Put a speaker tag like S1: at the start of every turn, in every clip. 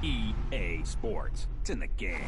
S1: EA Sports. It's in the game.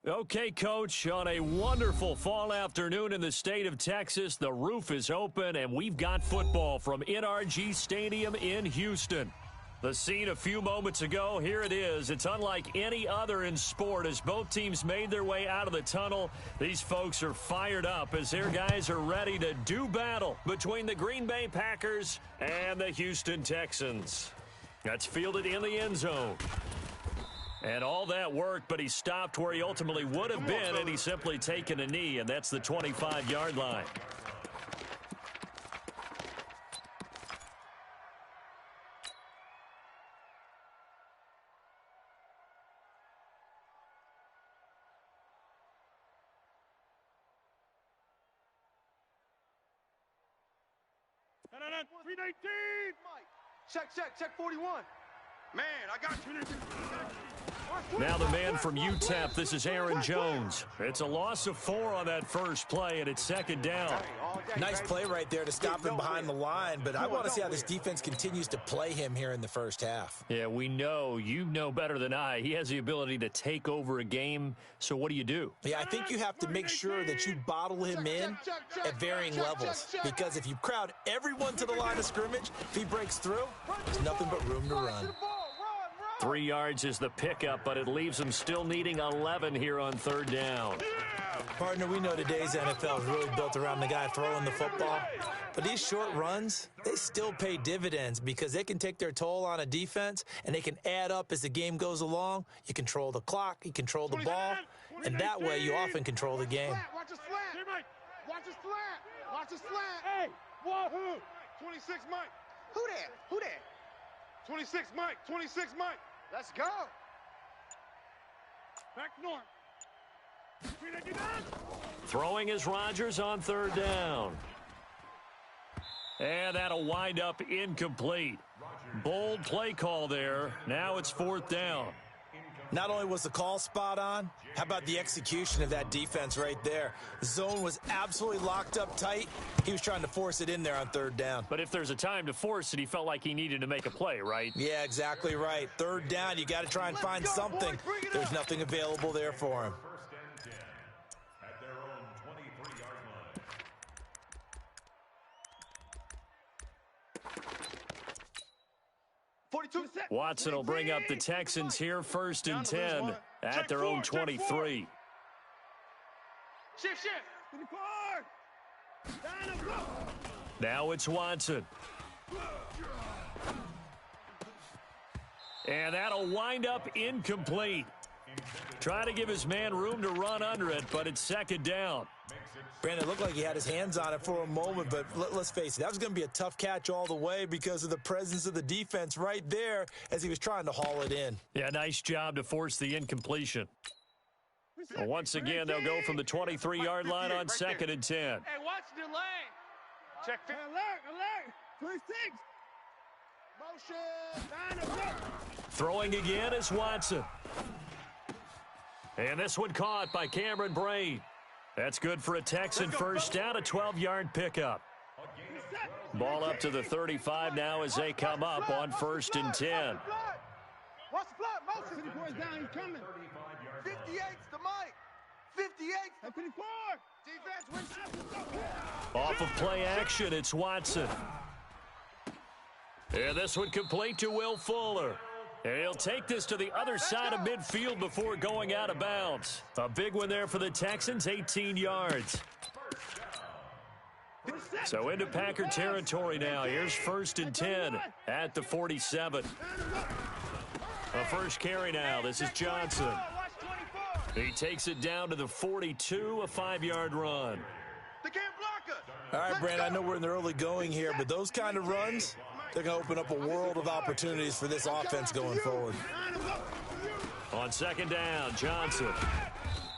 S2: Okay, Coach, on a wonderful fall afternoon in the state of Texas, the roof is open, and we've got football from NRG Stadium in Houston. The scene a few moments ago, here it is. It's unlike any other in sport as both teams made their way out of the tunnel. These folks are fired up as their guys are ready to do battle between the Green Bay Packers and the Houston Texans. That's fielded in the end zone. And all that worked, but he stopped where he ultimately would have been, and he's simply taken a knee, and that's the 25-yard line.
S3: No. 319. Check 41. Man, I got you.
S2: Now the man from UTEP, this is Aaron Jones. It's a loss of 4 on that first play, and it's second down.
S4: Nice play right there to stop him behind the line, but I want to see how this defense continues to play him here in the first half.
S2: Yeah, we know. You know better than I. He has the ability to take over a game, so what do you do?
S4: Yeah, I think you have to make sure that you bottle him in at varying levels, because if you crowd everyone to the line of scrimmage, if he breaks through, there's nothing but room to run.
S2: 3 yards is the pickup, but it leaves them still needing 11 here on third down.
S4: Partner, we know today's NFL is really built around the guy throwing the football. But these short runs, they still pay dividends because they can take their toll on a defense, and they can add up as the game goes along. You control the clock, you control the ball, and that way you often control the game.
S3: Watch a slant. Watch a slant. Watch a slant. Hey, wahoo. 26 Mike. Who that? 26 Mike. 26 Mike. Let's go. Back north.
S2: Throwing is Rodgers on third down. And that'll wind up incomplete. Bold play call there. Now it's fourth down.
S4: Not only was the call spot on, how about the execution of that defense right there? The zone was absolutely locked up tight. He was trying to force it in there on third down.
S2: But if there's a time to force it, he felt like he needed to make a play, right?
S4: Yeah, exactly right. Third down, you got to try and find something. There's nothing available there for him.
S3: 42.
S2: Watson will bring up the Texans here, first and 10 at their own 23.
S3: Shift.
S2: Now it's Watson. And that'll wind up incomplete. Trying to give his man room to run under it, but it's second down.
S4: Brandon, it looked like he had his hands on it for a moment, but let's face it, that was going to be a tough catch all the way because of the presence of the defense right there as he was trying to haul it in.
S2: Yeah, nice job to force the incompletion. Well, once again, they'll go from the 23-yard line on second and 10.
S3: Hey, watch the lane. Check. Alert. 26. Motion.
S2: Throwing again is Watson. And this one caught by Cameron Brain. That's good for a Texan first down, a 12-yard pickup. Ball up to the 35 now as they come up on first and 10.
S3: Watch the flat motion. 54's down, he's coming. 58's the mic. 58's the 54. Defense wins.
S2: Off of play action, it's Watson. And this one complete to Will Fuller. And he'll take this to the other side of midfield before going out of bounds. A big one there for the Texans, 18 yards. So into Packer territory now. Here's first and 10 at the 47. A first carry now. This is Johnson. He takes it down to the 42, a 5-yard run.
S4: All right, Brandon, I know we're in the early going here, but those kind of runs, they're going to open up a world of opportunities for this offense going forward.
S2: On second down, Johnson.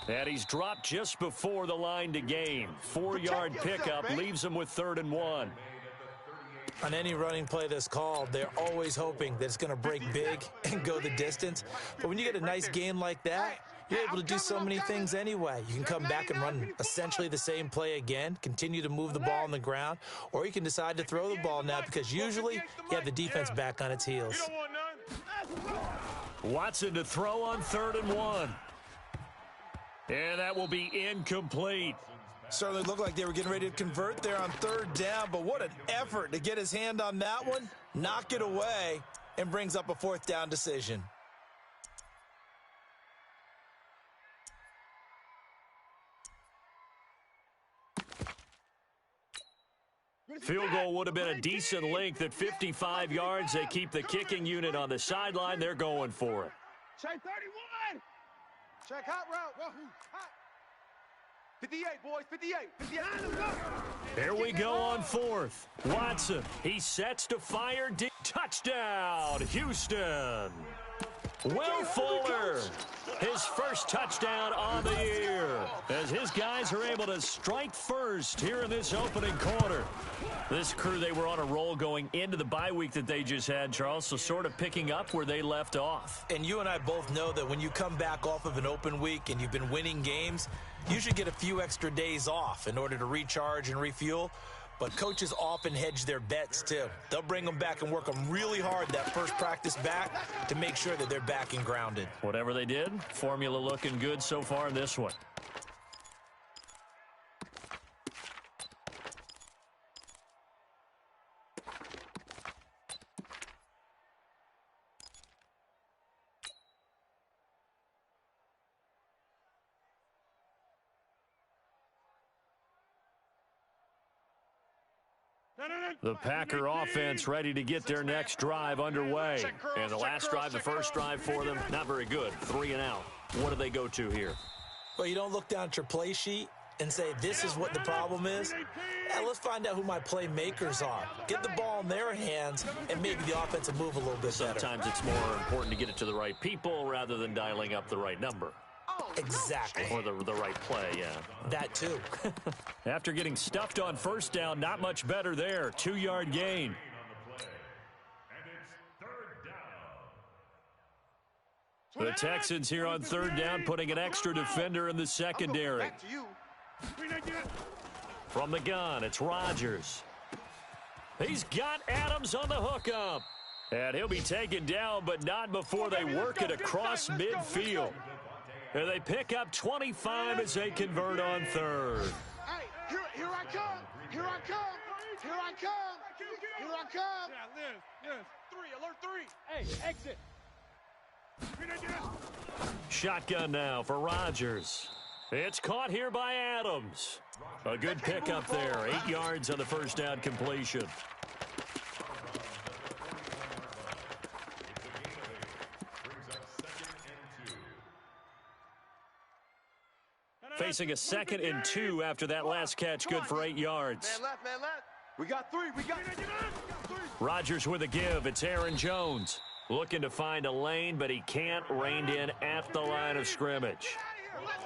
S2: And he's dropped just before the line to gain. 4-yard pickup leaves him with 3rd and 1.
S4: On any running play that's called, they're always hoping that it's going to break big and go the distance. But when you get a nice gain like that, you're able to do so many things anyway. You can come back and run essentially the same play again, continue to move the ball on the ground, or you can decide to throw the ball now because usually you have the defense back on its heels.
S2: Watson to throw on 3rd and 1. And that will be incomplete.
S4: Certainly looked like they were getting ready to convert there on third down, but what an effort to get his hand on that one, knock it away, and brings up a fourth down decision.
S2: Field goal would have been a decent length at 55 yards. They keep the kicking unit on the sideline. They're going for it.
S3: Check 31. Check hot route. Hot. 58, boys. 58. 58.
S2: Here we go on fourth. Watson, he sets to fire. Deep. Touchdown, Houston. Will Fuller, his first touchdown on the year, as his guys are able to strike first here in this opening quarter. This crew, they were on a roll going into the bye week that they just had, Charles, so sort of picking up where they left off.
S4: And you and I both know that when you come back off of an open week and you've been winning games, you should get a few extra days off in order to recharge and refuel. But coaches often hedge their bets, too. They'll bring them back and work them really hard that first practice back to make sure that they're back and grounded.
S2: Whatever they did, formula looking good so far in this one. The Packer offense ready to get their next drive underway. And the last drive, the first drive for them, not very good. 3 and out. What do they go to here?
S4: Well, you don't look down at your play sheet and say, this is what the problem is. Yeah, let's find out who my playmakers are. Get the ball in their hands, and maybe the offense will move a little bit better.
S2: Sometimes it's more important to get it to the right people rather than dialing up the right number.
S4: Exactly.
S2: Or the right play, yeah.
S4: That too.
S2: After getting stuffed on first down, not much better there. 2-yard gain. The Texans here on third down, putting an extra defender in the secondary. From the gun, it's Rodgers. He's got Adams on the hookup. And he'll be taken down, but not before they work it across midfield. And they pick up 25 as they convert on third.
S3: Hey, here I come. Here I come. Here I come. Here I come. Yes. 3, alert 3. Hey, exit.
S2: Shotgun now for Rodgers. It's caught here by Adams. A good pickup there. 8 yards on the first down completion. Facing a 2nd and 2 after that last catch, good for 8 yards.
S3: Man left. We got 3.
S2: Rodgers with a give. It's Aaron Jones. Looking to find a lane, but he can't. Reined in at the line of scrimmage.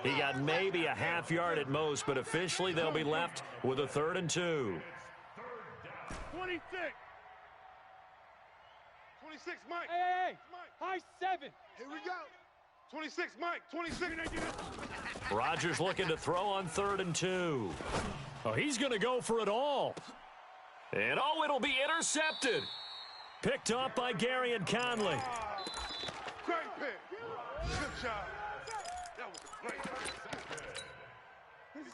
S2: He got maybe a half yard at most, but officially they'll be left with a 3rd and 2.
S3: 26. 26, Mike. Hey. High 7. Here we go. 26, Mike. 26.
S2: Rodgers looking to throw on 3rd and 2. Oh, he's going to go for it all. And, it'll be intercepted. Picked up by Gary and Conley.
S3: Great pick. Good job. That was great.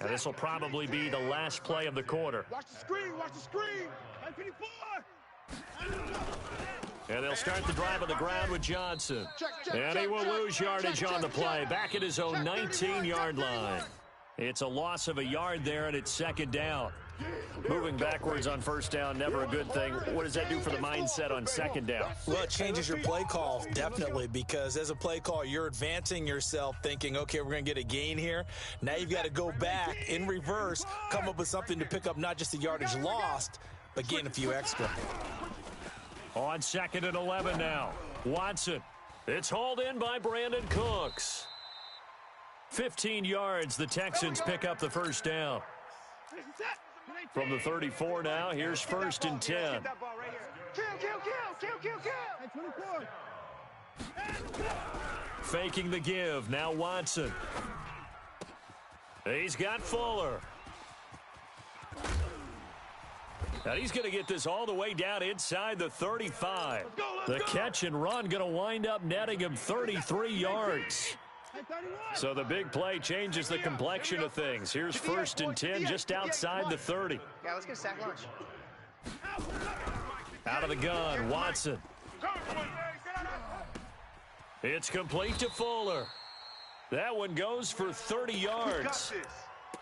S2: And this will probably be the last play of the quarter.
S3: Watch the screen. 54.
S2: And they'll start the drive on the ground with Johnson. And he will lose yardage on the play. Back at his own 19-yard line. It's a loss of a yard there, and it's 2nd down. Moving backwards on first down, never a good thing. What does that do for the mindset on 2nd down?
S4: Well, it changes your play call, definitely, because as a play call, you're advancing yourself thinking, okay, we're going to get a gain here. Now you've got to go back in reverse, come up with something to pick up not just the yardage lost, but gain a few extra.
S2: On 2nd and 11 now. Watson. It's hauled in by Brandon Cooks. 15 yards, the Texans pick up the first down. From the 34 now, here's 1st and 10. Faking the give, now Watson. He's got Fuller. And he's going to get this all the way down inside the 35. The catch and run going to wind up netting him 33 yards. So the big play changes the complexion of things. Here's 1st and 10 just outside the 30.
S5: Yeah, let's get a sack lunch.
S2: Out of the gun, Watson. It's complete to Fuller. That one goes for 30 yards.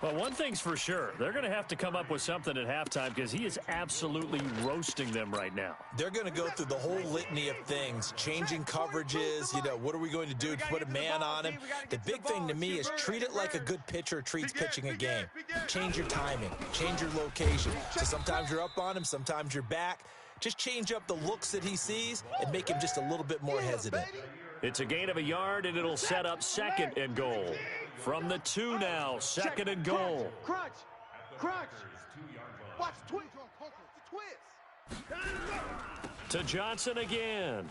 S2: Well, one thing's for sure. They're going to have to come up with something at halftime because he is absolutely roasting them right now.
S4: They're going to go through the whole litany of things, changing coverages, what are we going to do to put a man on him? The big thing to me is treat it like a good pitcher treats pitching a game. Change your timing, change your location. So sometimes you're up on him, sometimes you're back. Just change up the looks that he sees and make him just a little bit more hesitant.
S2: It's a gain of a yard, and it'll set up 2nd and goal. From the 2 now, 2nd and goal.
S3: Crunch. Watch the twist.
S2: To Johnson again.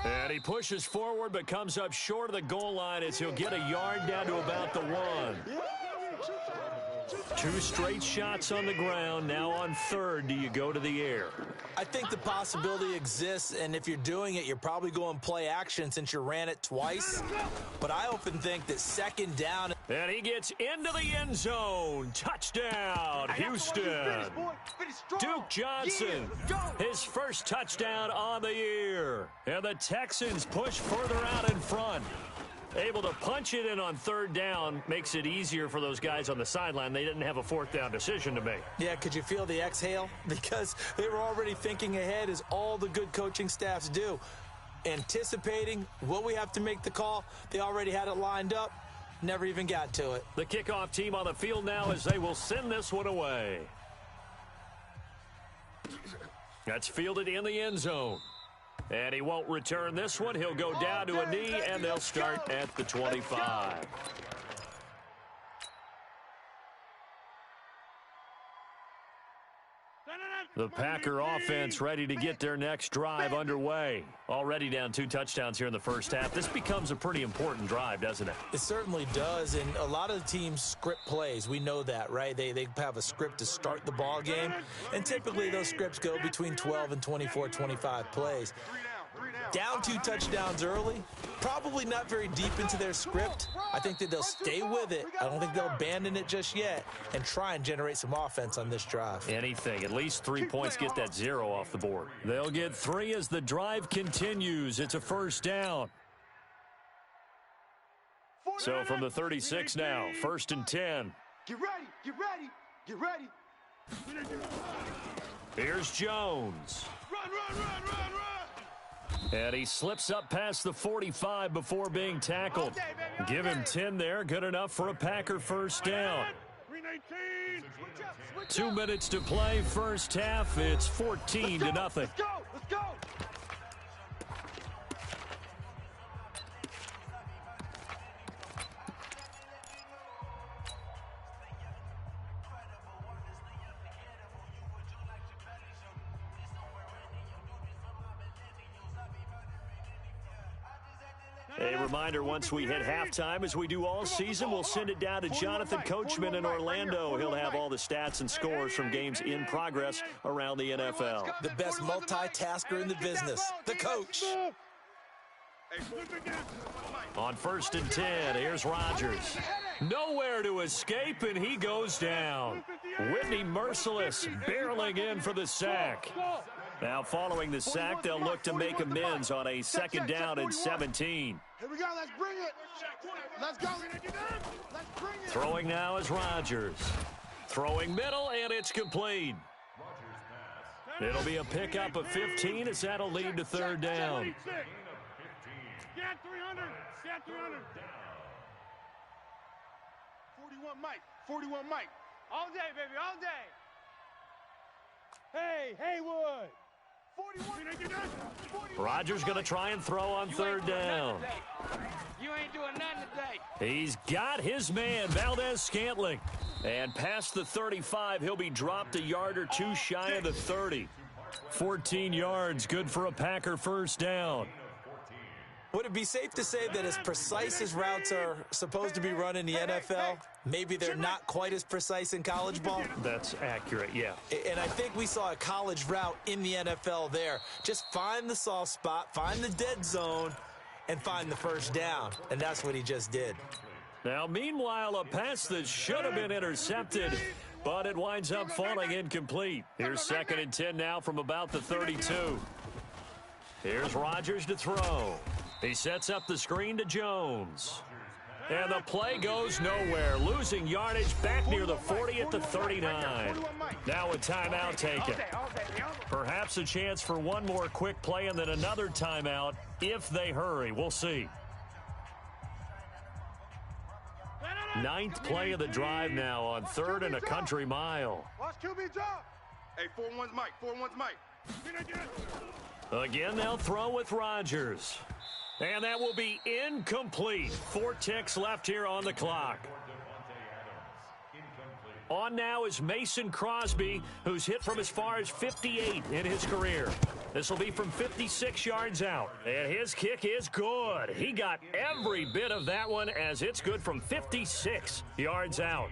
S2: And he pushes forward but comes up short of the goal line as he'll get a yard down to about the 1. 2 straight shots on the ground. Now on 3rd, do you go to the air?
S4: I think the possibility exists, and if you're doing it, you're probably going play action since you ran it twice. But I often think that 2nd down.
S2: And he gets into the end zone. Touchdown, Houston. Duke Johnson, his first touchdown on the year. And the Texans push further out in front. Able to punch it in on 3rd down makes it easier for those guys on the sideline. They didn't have a 4th down decision to make.
S4: Yeah, could you feel the exhale? Because they were already thinking ahead, as all the good coaching staffs do. Anticipating what we have to make the call. They already had it lined up. Never even got to it.
S2: The kickoff team on the field now as they will send this one away. That's fielded in the end zone. And he won't return this one. He'll go down to a knee, and they'll start at the 25. The Packer offense ready to get their next drive underway. Already down 2 touchdowns here in the first half. This becomes a pretty important drive, doesn't it?
S4: It certainly does, and a lot of the teams script plays. We know that, right? They have a script to start the ball game, and typically those scripts go between 12 and 24, 25 plays. Down 2 touchdowns early, probably not very deep into their script. I think that they'll stay with it. I don't think they'll abandon it just yet and try and generate some offense on this drive.
S2: Anything. At least 3 points, get that 0 off the board. They'll get 3 as the drive continues. It's a 1st down. So from the 36 now, 1st and 10.
S3: Get ready.
S2: Here's Jones. Run. And he slips up past the 45 before being tackled. Give him 10 there. Good enough for a Packer 1st down. 2 minutes to play, first half. It's 14-0.
S3: Let's go.
S2: A reminder, once we hit halftime, as we do all season, we'll send it down to Jonathan Coachman in Orlando. He'll have all the stats and scores from games in progress around the NFL.
S4: The best multitasker in the business, the coach.
S2: On 1st and 10, here's Rodgers. Nowhere to escape, and he goes down. Whitney Merciless barreling in for the sack. Now, following the sack, they'll look to make amends on a 2nd down and 17.
S3: Here we go. Let's bring it. Let's go. Let's bring it.
S2: Throwing now is Rodgers. Throwing middle, and it's complete. It'll be a pickup of 15 as that'll lead to 3rd down.
S3: Get 300. 41 Mike. All day, baby, all day. Hey, Haywood. 41.
S2: Rodgers going to try and throw on 3rd down.
S3: You ain't doing nothing today.
S2: He's got his man, Valdez-Scantling. And past the 35, he'll be dropped a yard or 2 shy of the 30. 14 yards, good for a Packer 1st down.
S4: Would it be safe to say that as precise as routes are supposed to be run in the NFL, maybe they're not quite as precise in college ball?
S2: That's accurate, yeah.
S4: And I think we saw a college route in the NFL there. Just find the soft spot, find the dead zone, and find the first down, and that's what he just did.
S2: Now, meanwhile, a pass that should have been intercepted, but it winds up falling incomplete. Here's 2nd and 10 now from about the 32. Here's Rodgers to throw. He sets up the screen to Jones. And the play goes nowhere, losing yardage back near the 40 at the 39. Now a timeout taken. Perhaps a chance for one more quick play and then another timeout if they hurry. We'll see. 9th play of the drive now on 3rd and a country mile.
S3: Watch QB drop. Hey, 4-1's Mike. 4-1's Mike.
S2: Again, they'll throw with Rodgers. And that will be incomplete. 4 ticks left here on the clock. On now is Mason Crosby, who's hit from as far as 58 in his career. This will be from 56 yards out. And his kick is good. He got every bit of that one as it's good from 56 yards out.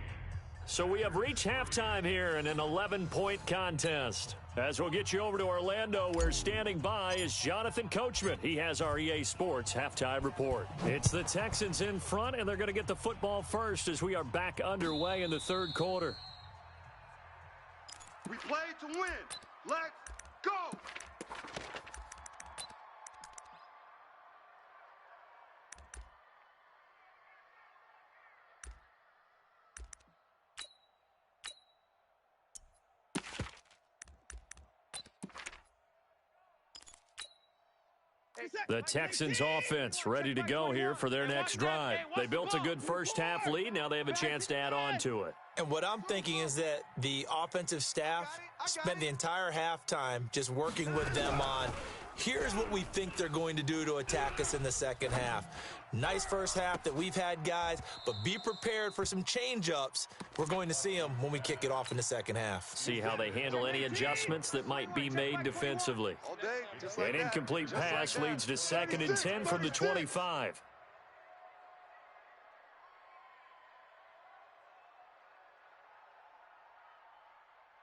S2: So we have reached halftime here in an 11-point contest. As we'll get you over to Orlando, where standing by is Jonathan Coachman. He has our EA Sports halftime report. It's the Texans in front, and they're going to get the football first as we are back underway in the 3rd quarter.
S3: We play to win. Let's go.
S2: The Texans offense ready to go here for their next drive. They built a good first-half lead. Now they have a chance to add on to it.
S4: And what I'm thinking is that the offensive staff spent the entire halftime just working with them on, here's what we think they're going to do to attack us in the second half. Nice first half that we've had, guys, but be prepared for some change-ups. We're going to see them when we kick it off in the second half.
S2: See how they handle any adjustments that might be made defensively. An incomplete pass leads to 2nd and 10 from the 25.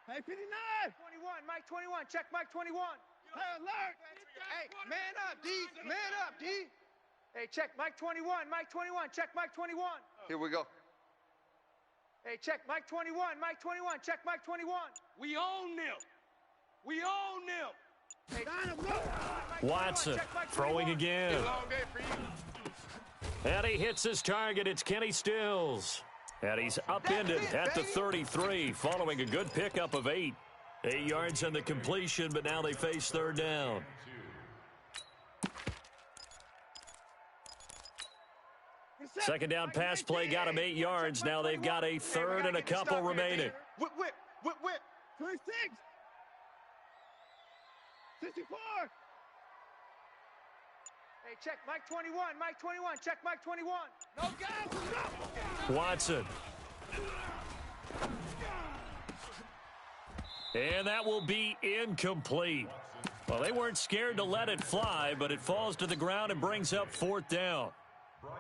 S3: Hey, 59. 21, Mike 21. Check Mike 21. Hey, alert. Hey, man up, D. Man up, D. Hey, check Mike 21. Mike 21. Check Mike 21. Here we go. Hey, check Mike 21. Mike 21. Check Mike 21. We own them. We own them. Hey,
S2: Watson throwing again. And he hits his target. It's Kenny Stills. And he's upended at the 33 following a good pickup of 8. 8 yards on the completion, but now they face 3rd down. Second down pass play got him 8 yards. Now they've got a 3rd and a couple remaining.
S3: Whip, whip, whip, whip. 26. 64. Hey, check Mike 21. Mike 21. Check Mike 21. No guys.
S2: Watson. And that will be incomplete. Well, they weren't scared to let it fly, but it falls to the ground and brings up 4th down.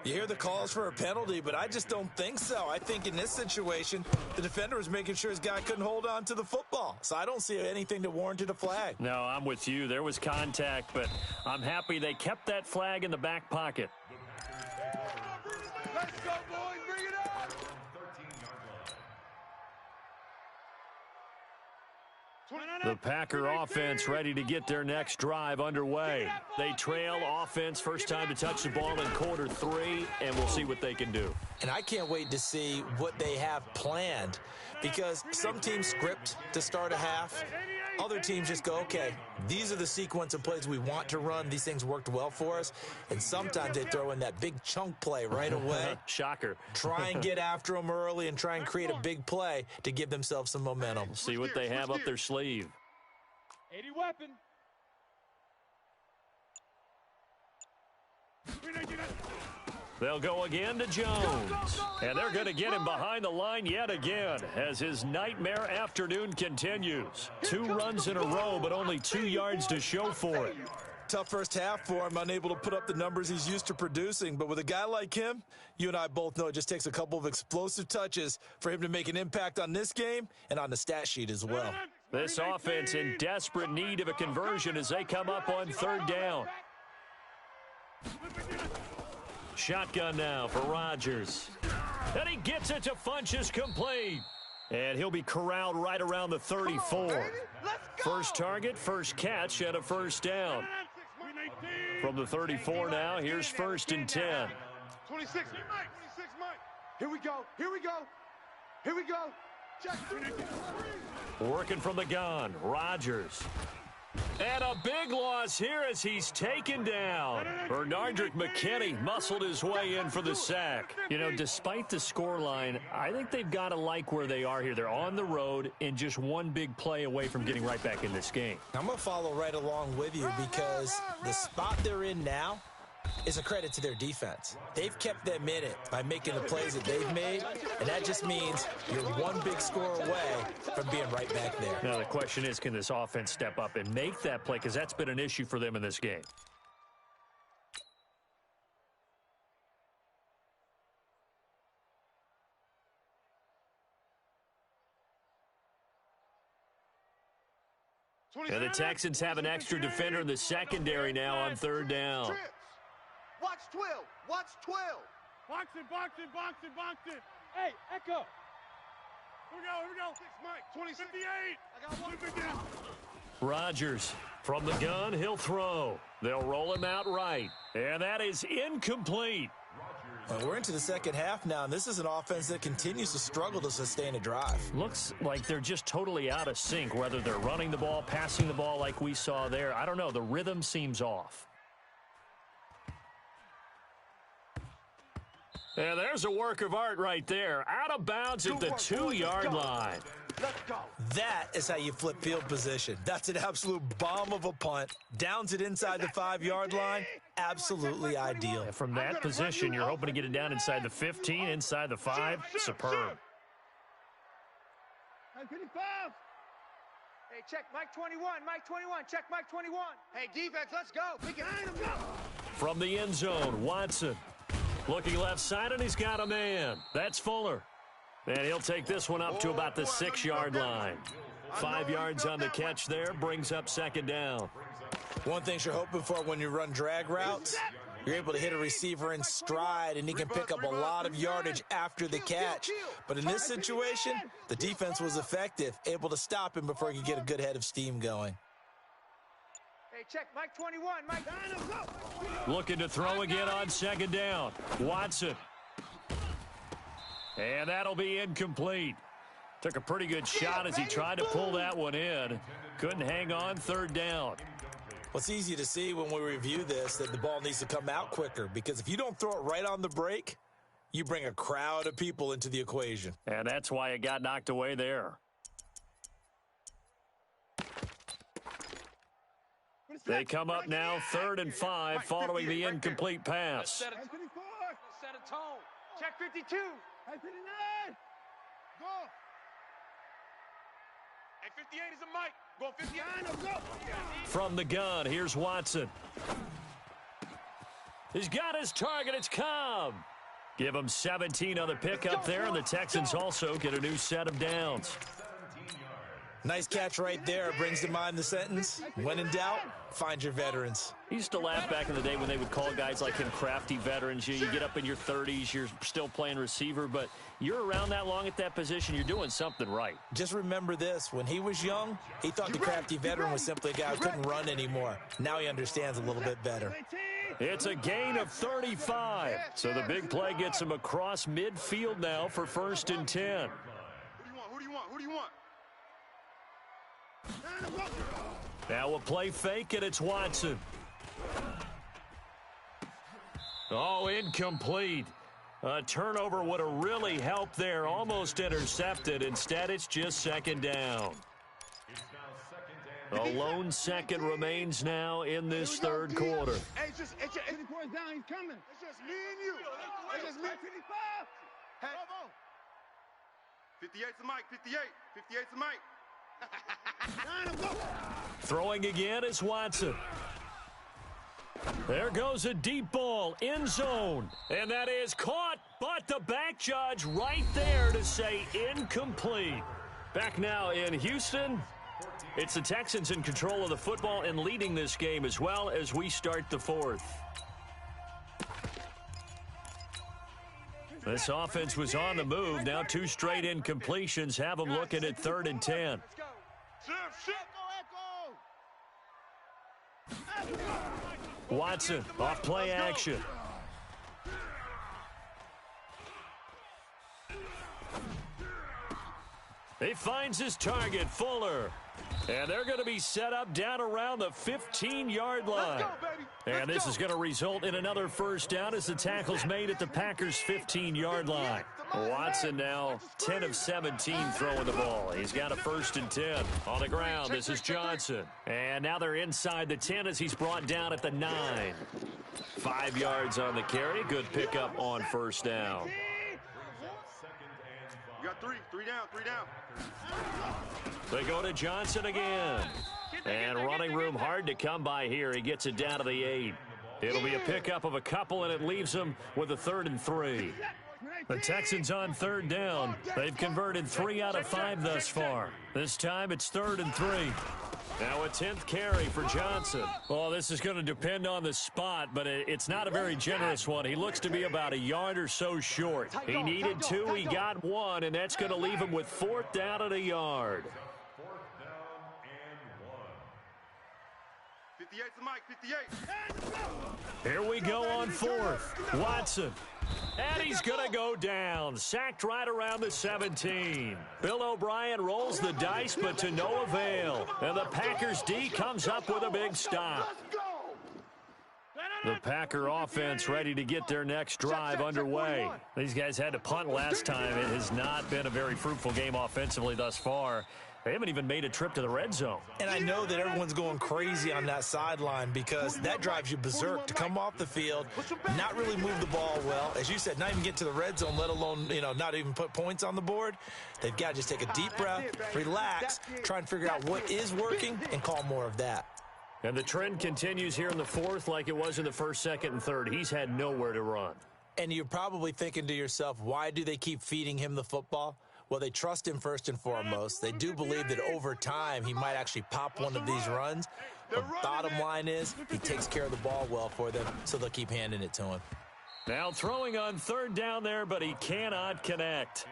S4: You hear the calls for a penalty, but I just don't think so. I think in this situation, the defender was making sure his guy couldn't hold on to the football. So I don't see anything that warranted a flag.
S2: No, I'm with you. There was contact, but I'm happy they kept that flag in the back pocket.
S3: Let's go, boys. Bring it up.
S2: The Packer offense ready to get their next drive underway. They trail offense, first time to touch the ball in quarter 3, and we'll see what they can do.
S4: And I can't wait to see what they have planned, because some teams script to start a half. Other teams just go, okay, these are the sequence of plays we want to run. These things worked well for us. And sometimes they throw in that big chunk play right away.
S2: Shocker.
S4: Try and get after them early and try and create a big play to give themselves some momentum.
S2: See what they have up their sleeve.
S3: 80 weapon.
S2: They'll go again to Jones. And they're going to get him behind the line yet again as his nightmare afternoon continues. 2 runs in a row, but only 2 yards to show for it.
S4: Tough first half for him, unable to put up the numbers he's used to producing. But with a guy like him, you and I both know it just takes a couple of explosive touches for him to make an impact on this game and on the stat sheet as well.
S2: This offense in desperate need of a conversion as they come up on 3rd down. Shotgun now for Rodgers. And he gets it to Funchess complete. And he'll be corralled right around the 34. First target, first catch, and a first down. From the 34 now, here's 1st and 10.
S3: 26, Mike. Here we go. Here we go. Check.
S2: Working from the gun, Rodgers. And a big loss here as he's taken down. Bernardrick McKinney muscled his way in for the sack. You know, despite the scoreline, I think they've got to like where they are here. They're on the road and just one big play away from getting right back in this game.
S4: I'm going to follow right along with you because the spot they're in now is a credit to their defense. They've kept them in it by making the plays that they've made, and that just means you're one big score away from being right back there.
S2: Now the question is, can this offense step up and make that play? Because that's been an issue for them in this game. And the Texans have an extra defender in the secondary now on 3rd down.
S3: Watch 12.
S5: Box it. Hey, Echo. Here we go. 6, Mike. 28. I got 1.
S2: Rodgers from the gun, he'll throw. They'll roll him out right. And that is incomplete.
S4: Well, we're into the second half now, and this is an offense that continues to struggle to sustain a drive.
S2: Looks like they're just totally out of sync, whether they're running the ball, passing the ball like we saw there. I don't know. The rhythm seems off. And there's a work of art right there. Out of bounds at the 2-yard line.
S3: Let's go.
S4: That is how you flip field position. That's an absolute bomb of a punt. Downs it inside the 5-yard line. Absolutely ideal.
S2: And from that position, you're hoping to get it down inside the 15, inside the 5. Superb.
S3: Hey, check Mike 21. Check Mike 21. Hey, defense, let's go. We can go.
S2: From the end zone, Watson. Looking left side, and he's got a man. That's Fuller. And he'll take this one up to about the 6-yard line. 5 yards on the catch there, brings up 2nd down.
S4: One thing you're hoping for when you run drag routes, you're able to hit a receiver in stride, and he can pick up a lot of yardage after the catch. But in this situation, the defense was effective, able to stop him before he could get a good head of steam going.
S3: Hey, check Mike 21. Mike, go.
S2: Looking to throw again on 2nd down. Watson. And that'll be incomplete. Took a pretty good shot as he tried to pull that one in. Couldn't hang on, 3rd down.
S4: Well, it's easy to see when we review this that the ball needs to come out quicker, because if you don't throw it right on the break, you bring a crowd of people into the equation.
S2: And that's why it got knocked away there. They come up now 3rd and 5 following the incomplete pass.
S3: Set a tone. Check 52. Hey, 59. Go.
S5: Hey, 58 is a Mike. Go 59. Go.
S2: From the gun, here's Watson. He's got his target. It's Cobb. Give him 17 on the pickup there, and the Texans also get a new set of downs.
S4: Nice catch right there. Brings to mind the sentence, when in doubt, find your veterans.
S2: He used to laugh back in the day when they would call guys like him crafty veterans. You get up in your 30s, you're still playing receiver, but you're around that long at that position, you're doing something right.
S4: Just remember this. When he was young, he thought the crafty veteran was simply a guy who couldn't run anymore. Now he understands a little bit better.
S2: It's a gain of 35. So the big play gets him across midfield now for 1st and 10.
S5: Who do you want?
S2: Now a play fake, and it's Watson. Oh, incomplete. A turnover would have really helped there. Almost intercepted. Instead, it's just 2nd down. A lone second remains now in this 3rd quarter.
S3: Hey, it's just down. He's coming. It's just me and you. It's just me. 55. Hey,
S5: 58's a Mike. 58's a Mike.
S2: Throwing again is Watson. There goes a deep ball, end zone. And that is caught, but the back judge right there to say incomplete. Back now in Houston. It's the Texans in control of the football and leading this game as well as we start the 4th. This offense was on the move. Now 2 straight incompletions have them looking at 3rd and 10. Watson off play action. He finds his target, Fuller. And they're going to be set up down around the 15-yard line. And this is going to result in another first down as the tackle's made at the Packers' 15-yard line. Watson now 10 of 17 throwing the ball. He's got a 1st and 10 on the ground. This is Johnson. And now they're inside the 10 as he's brought down at the 9. 5 yards on the carry. Good pickup on first down.
S5: You got 3 down.
S2: They go to Johnson again. And running room hard to come by here. He gets it down to the 8. It'll be a pickup of a couple, and it leaves them with a 3rd and 3. The Texans on 3rd down. They've converted 3 out of 5 thus far. This time it's 3rd and 3. Now a 10th carry for Johnson. Well, this is going to depend on the spot, but it's not a very generous one. He looks to be about a yard or so short. He needed 2, he got 1, and that's going to leave him with 4th down and a yard.
S5: 58 to Mike, 58.
S2: Here we go on 4th. Watson. And he's going to go down. Sacked right around the 17. Bill O'Brien rolls the dice, but to no avail. And the Packers D comes up with a big stop. The Packer offense ready to get their next drive underway. These guys had to punt last time. It has not been a very fruitful game offensively thus far. They haven't even made a trip to the red zone.
S4: And I know that everyone's going crazy on that sideline because that drives you berserk to come off the field, not really move the ball well. As you said, not even get to the red zone, let alone, not even put points on the board. They've got to just take a deep breath, relax, try and figure out what is working and call more of that.
S2: And the trend continues here in the 4th like it was in the 1st, 2nd, and 3rd. He's had nowhere to run.
S4: And you're probably thinking to yourself, why do they keep feeding him the football? Well, they trust him first and foremost. They do believe that over time he might actually pop one of these runs. But bottom line is he takes care of the ball well for them, so they'll keep handing it to him.
S2: Now throwing on 3rd down there, but he cannot connect.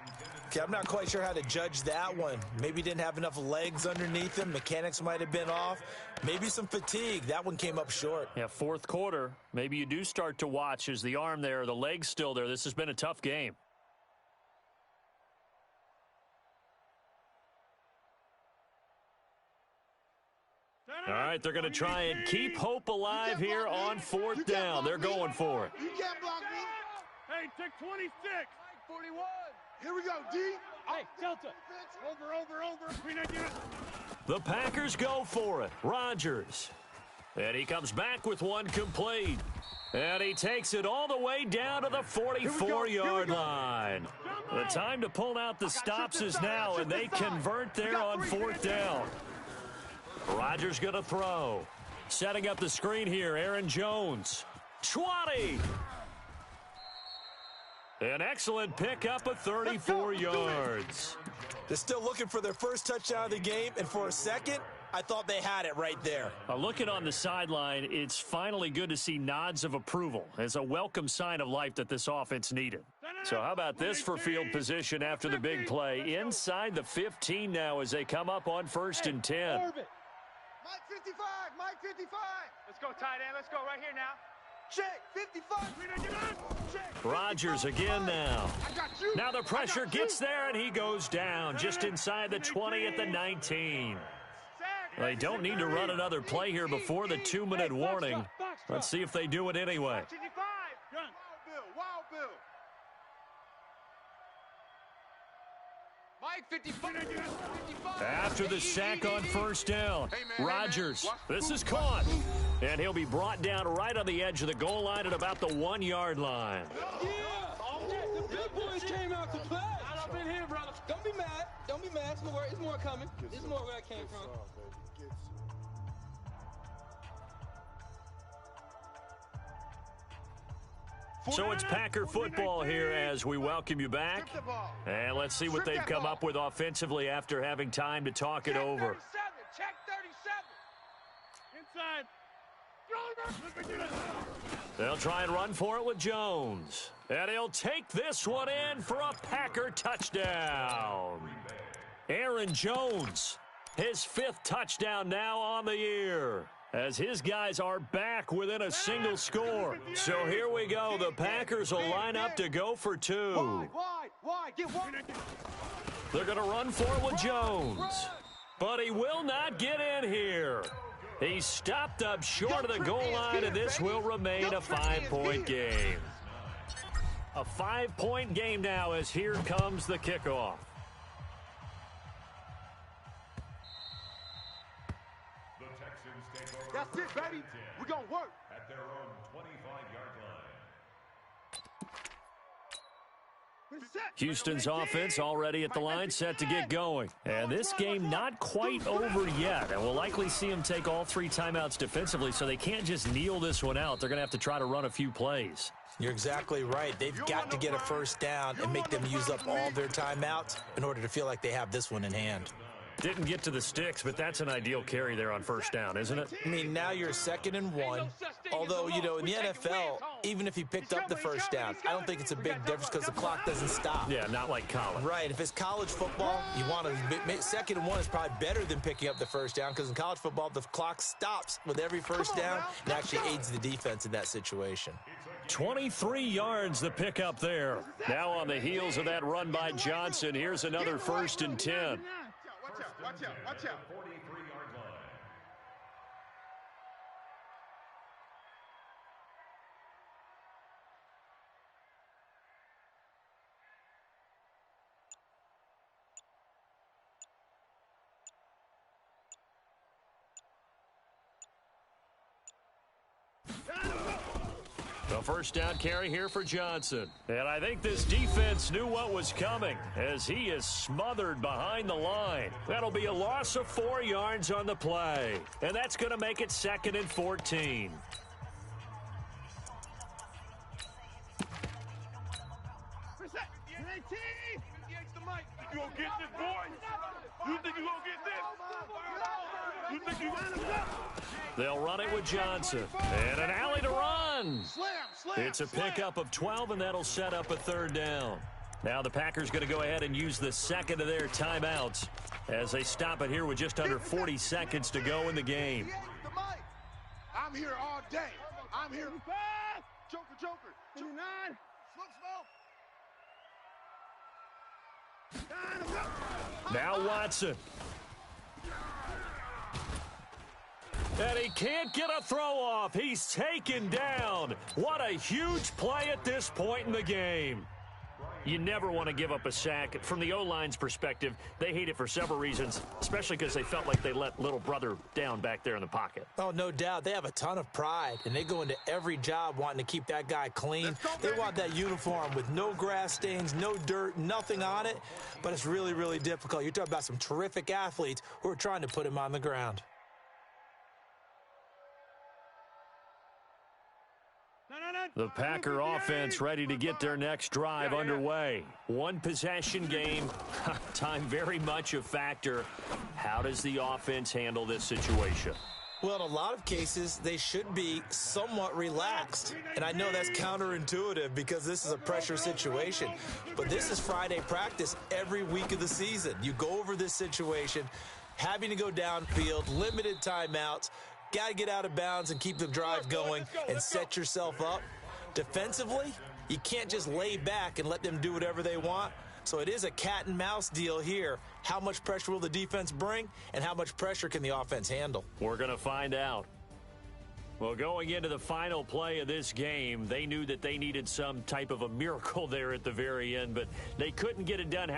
S4: Okay, I'm not quite sure how to judge that one. Maybe he didn't have enough legs underneath him. Mechanics might have been off. Maybe some fatigue. That one came up short.
S2: Yeah, 4th quarter. Maybe you do start to watch as the arm there, the leg's still there. This has been a tough game. All right, they're going to try and keep hope alive here on 4th down. They're going for it.
S5: You can't block me. Hey, take 26. 41. Here we go, D.
S3: Hey, Delta.
S5: Over.
S2: The Packers go for it. Rodgers. And he comes back with one complete. And he takes it all the way down to the 44-yard line. The time to pull out the stops is now, and they convert there on 4th down. Rodgers going to throw. Setting up the screen here, Aaron Jones. 20. An excellent pickup of 34 yards.
S4: They're still looking for their first touchdown of the game, and for a second, I thought they had it right there.
S2: Looking on the sideline, it's finally good to see nods of approval. It's a welcome sign of life that this offense needed. So how about this for field position after the big play? Inside the 15 now as they come up on 1st and 10.
S3: Mike 55, Mike 55. Let's go, tight end. Let's go right here now. Check, 55. Check.
S2: Rodgers again now. Now the pressure gets there, and he goes down just inside the 20 at the 19. They don't need to run another play here before the 2-minute warning. Let's see if they do it anyway.
S5: Wild Bill.
S3: Mike 55.
S2: After the sack on 1st down, Rodgers, this is caught. And he'll be brought down right on the edge of the goal line at about the 1-yard line.
S3: Yeah, the big boys came out to play. I've been here, brother. Don't be mad. Don't be mad. It's more coming. It's more where I came from.
S2: So it's Packer football here as we welcome you back. And let's see what they've come up with offensively after having time to talk it over.
S3: Check 37.
S5: Inside.
S2: They'll try and run for it with Jones. And he'll take this one in for a Packer touchdown. Aaron Jones, his 5th touchdown now on the year, as his guys are back within a single score. So here we go. The Packers will line up to go for 2.
S3: Wide, get one.
S2: They're going to run for it with Jones. But he will not get in here. He stopped up short of the goal line, and this will remain a 5-point game. A 5-point game now as here comes the kickoff.
S3: That's it, baby. We're going to work.
S5: At their own 25-yard line.
S2: Houston's offense already at the line, set to get going. And this game not quite over yet. And we'll likely see them take all 3 timeouts defensively, so they can't just kneel this one out. They're going to have to try to run a few plays.
S4: You're exactly right. They've got to get a first down and make them use up all their timeouts in order to feel like they have this one in hand.
S2: Didn't get to the sticks, but that's an ideal carry there on first down, isn't it?
S4: I mean, now you're 2nd and 1. Although, you know, in the NFL, even if he picked up the first down, I don't think it's a big difference because the clock doesn't stop.
S2: Yeah, not like college.
S4: Right. If it's college football, you want to 2nd and 1 is probably better than picking up the first down because in college football, the clock stops with every first down and actually aids the defense in that situation.
S2: 23 yards the pickup there. Now on the heels of that run by Johnson, here's another 1st and 10.
S3: Watch out.
S5: 43-yard line.
S2: The first down carry here for Johnson. And I think this defense knew what was coming as he is smothered behind the line. That'll be a loss of 4 yards on the play. And that's going to make it 2nd and 14.
S5: You gonna get this, boy? You think you gonna get this? You think you gonna?
S2: They'll run it with Johnson. And an alley to run. It's a pickup of 12, and that'll set up a 3rd down. Now the Packers going to go ahead and use the 2nd of their timeouts as they stop it here with just under 40 seconds to go in the game.
S3: I'm here all day. I'm here. Joker. 29.
S2: Now Watson. And he can't get a throw off. He's taken down. What a huge play at this point in the game. You never want to give up a sack. From the O-line's perspective, they hate it for several reasons, especially because they felt like they let little brother down back there in the pocket.
S4: Oh, no doubt. They have a ton of pride, and they go into every job wanting to keep that guy clean. They want that uniform with no grass stains, no dirt, nothing on it, but it's really, really difficult. You're talking about some terrific athletes who are trying to put him on the ground.
S2: The Packer offense ready to get their next drive underway. One possession game. Time very much a factor. How does the offense handle this situation?
S4: Well, in a lot of cases, they should be somewhat relaxed. And I know that's counterintuitive because this is a pressure situation. But this is Friday practice every week of the season. You go over this situation, having to go downfield, limited timeouts, got to get out of bounds and keep the drive going and set yourself up. Defensively, you can't just lay back and let them do whatever they want. So it is a cat and mouse deal here. How much pressure will the defense bring, and how much pressure can the offense handle?
S2: We're going to find out. Well, going into the final play of this game, they knew that they needed some type of a miracle there at the very end, but they couldn't get it done.